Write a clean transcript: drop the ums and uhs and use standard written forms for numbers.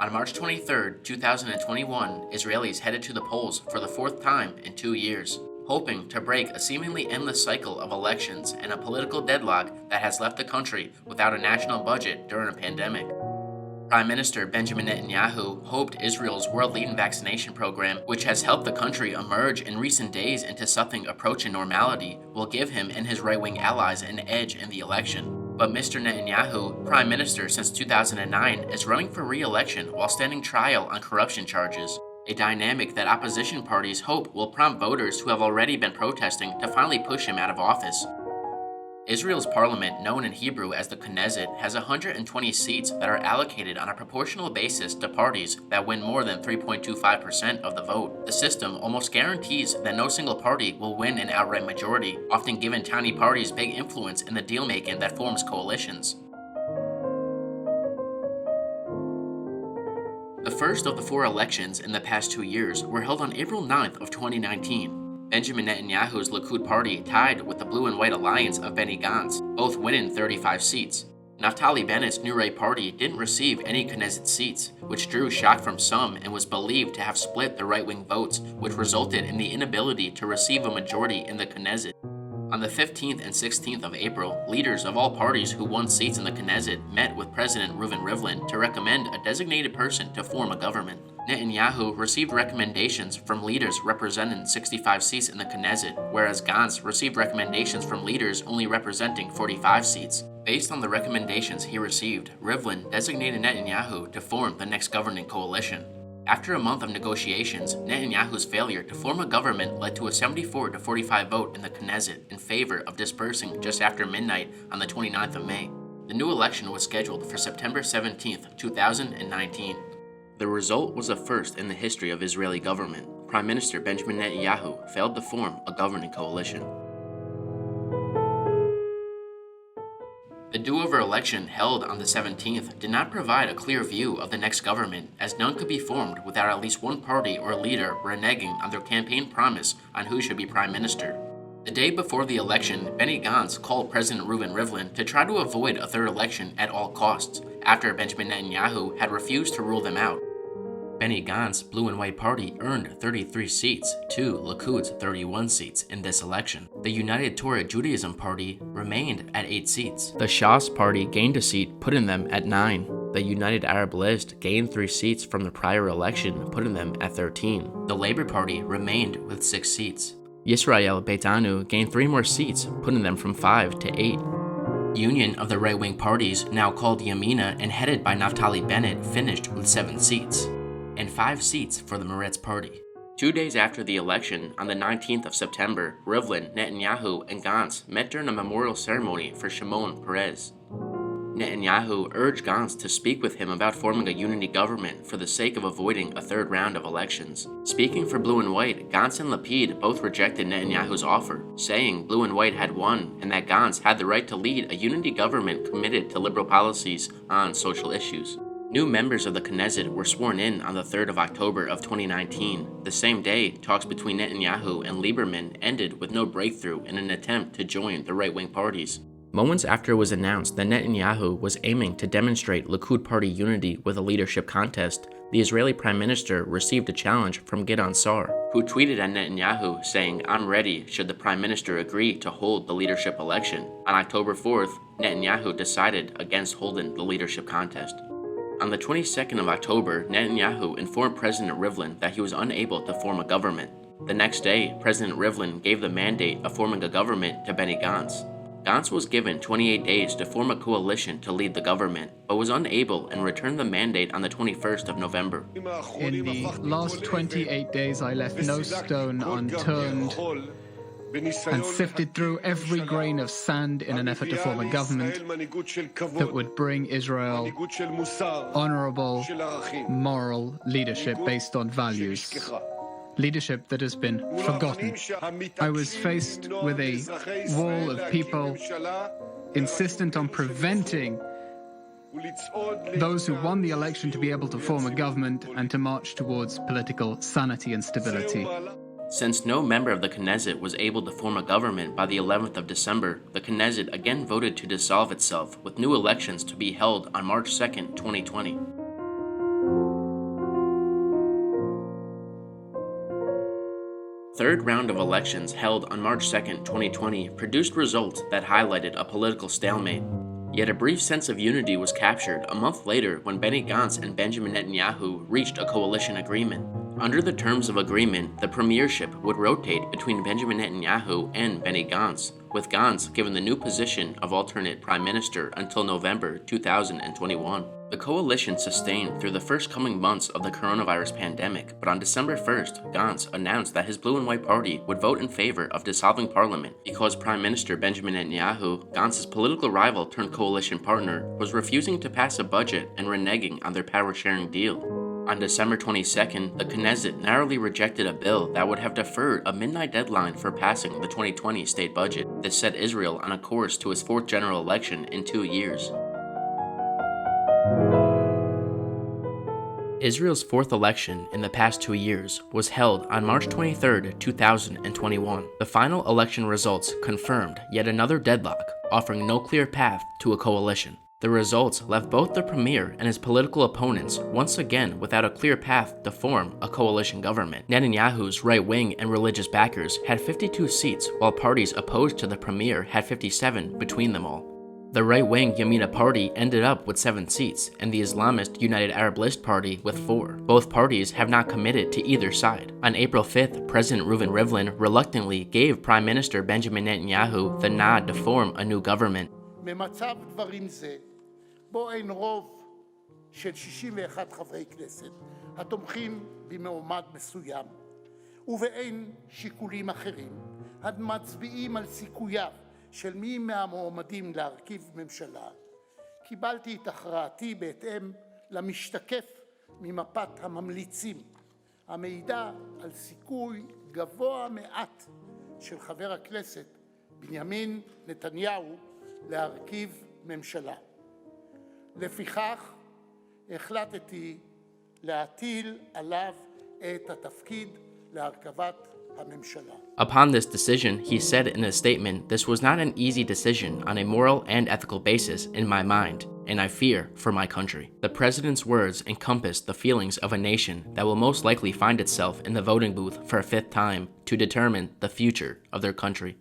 On March 23, 2021, Israelis headed to the polls for the fourth time in 2 years, hoping to break a seemingly endless cycle of elections and a political deadlock that has left the country without a national budget during a pandemic. Prime Minister Benjamin Netanyahu hoped Israel's world-leading vaccination program, which has helped the country emerge in recent days into something approaching normality, will give him and his right-wing allies an edge in the election. But Mr. Netanyahu, Prime Minister since 2009, is running for re-election while standing trial on corruption charges, a dynamic that opposition parties hope will prompt voters who have already been protesting to finally push him out of office. Israel's parliament, known in Hebrew as the Knesset, has 120 seats that are allocated on a proportional basis to parties that win more than 3.25% of the vote. The system almost guarantees that no single party will win an outright majority, often giving tiny parties big influence in the deal-making that forms coalitions. The first of the 4 elections in the past 2 years were held on April 9th of 2019. Benjamin Netanyahu's Likud party tied with the Blue and White Alliance of Benny Gantz, both winning 35 seats. Naftali Bennett's New Right Party didn't receive any Knesset seats, which drew shock from some and was believed to have split the right-wing votes, which resulted in the inability to receive a majority in the Knesset. On the 15th and 16th of April, leaders of all parties who won seats in the Knesset met with President Reuven Rivlin to recommend a designated person to form a government. Netanyahu received recommendations from leaders representing 65 seats in the Knesset, whereas Gantz received recommendations from leaders only representing 45 seats. Based on the recommendations he received, Rivlin designated Netanyahu to form the next governing coalition. After a month of negotiations, Netanyahu's failure to form a government led to a 74-45 vote in the Knesset in favor of dispersing just after midnight on the 29th of May. The new election was scheduled for September 17, 2019. The result was a first in the history of Israeli government. Prime Minister Benjamin Netanyahu failed to form a governing coalition. The do-over election held on the 17th did not provide a clear view of the next government, as none could be formed without at least one party or leader reneging on their campaign promise on who should be prime minister. The day before the election, Benny Gantz called President Reuven Rivlin to try to avoid a third election at all costs, after Benjamin Netanyahu had refused to rule them out. Benny Gantz's Blue and White Party earned 33 seats to Likud's 31 seats in this election. The United Torah Judaism Party remained at 8 seats. The Shas Party gained a seat, putting them at 9. The United Arab List gained 3 seats from the prior election, putting them at 13. The Labour Party remained with 6 seats. Yisrael Beitanu gained 3 more seats, putting them from 5 to 8. Union of the right-wing parties, now called Yamina and headed by Naftali Bennett, finished with 7 seats. And 5 seats for the Meretz Party. 2 days after the election, on the 19th of September, Rivlin, Netanyahu, and Gantz met during a memorial ceremony for Shimon Peres. Netanyahu urged Gantz to speak with him about forming a unity government for the sake of avoiding a third round of elections. Speaking for Blue and White, Gantz and Lapid both rejected Netanyahu's offer, saying Blue and White had won and that Gantz had the right to lead a unity government committed to liberal policies on social issues. New members of the Knesset were sworn in on the 3rd of October of 2019. The same day, talks between Netanyahu and Lieberman ended with no breakthrough in an attempt to join the right-wing parties. Moments after it was announced that Netanyahu was aiming to demonstrate Likud party unity with a leadership contest, the Israeli Prime Minister received a challenge from Gideon Sa'ar, who tweeted at Netanyahu saying, "I'm ready should the Prime Minister agree to hold the leadership election." On October 4th, Netanyahu decided against holding the leadership contest. On the 22nd of October, Netanyahu informed President Rivlin that he was unable to form a government. The next day, President Rivlin gave the mandate of forming a government to Benny Gantz. Gantz was given 28 days to form a coalition to lead the government, but was unable and returned the mandate on the 21st of November. In the last 28 days, I left no stone unturned and sifted through every grain of sand in an effort to form a government that would bring Israel honorable, moral leadership based on values. Leadership that has been forgotten. I was faced with a wall of people insistent on preventing those who won the election to be able to form a government and to march towards political sanity and stability. Since no member of the Knesset was able to form a government by the 11th of December, the Knesset again voted to dissolve itself, with new elections to be held on March 2nd, 2020. Third round of elections held on March 2, 2020 produced results that highlighted a political stalemate. Yet a brief sense of unity was captured a month later when Benny Gantz and Benjamin Netanyahu reached a coalition agreement. Under the terms of agreement, the premiership would rotate between Benjamin Netanyahu and Benny Gantz, with Gantz given the new position of alternate prime minister until November 2021. The coalition sustained through the first coming months of the coronavirus pandemic, but on December 1st, Gantz announced that his blue and white party would vote in favor of dissolving parliament because Prime Minister Benjamin Netanyahu, Gantz's political rival turned coalition partner, was refusing to pass a budget and reneging on their power-sharing deal. On December 22nd, the Knesset narrowly rejected a bill that would have deferred a midnight deadline for passing the 2020 state budget. This set Israel on a course to its fourth general election in 2 years. Israel's fourth election in the past 2 years was held on March 23, 2021. The final election results confirmed yet another deadlock, offering no clear path to a coalition. The results left both the premier and his political opponents once again without a clear path to form a coalition government. Netanyahu's right-wing and religious backers had 52 seats, while parties opposed to the premier had 57 between them all. The right-wing Yamina Party ended up with 7 seats, and the Islamist United Arab List Party with 4. Both parties have not committed to either side. On April 5th, President Reuven Rivlin reluctantly gave Prime Minister Benjamin Netanyahu the nod to form a new government. במצב דברים זה, בו אין רוב של 61 חברי כנסת התומכים במועמד מסוים, ובאין שיקולים אחרים המצביעים על סיכוייו של מי מהמועמדים להרכיב ממשלה, קיבלתי את הכרעתי בהתאם למשתקף ממפת הממליצים, המעידה על סיכוי גבוה מעט של חבר הכנסת בנימין נתניהו להרכיב ממשלה. לפיכך החלטתי להטיל עליו את התפקיד להרכבת הממשלה. Upon this decision, he said in a statement, "This was not an easy decision on a moral and ethical basis in my mind, and I fear for my country." The president's words encompassed the feelings of a nation that will most likely find itself in the voting booth for a 5th time to determine the future of their country.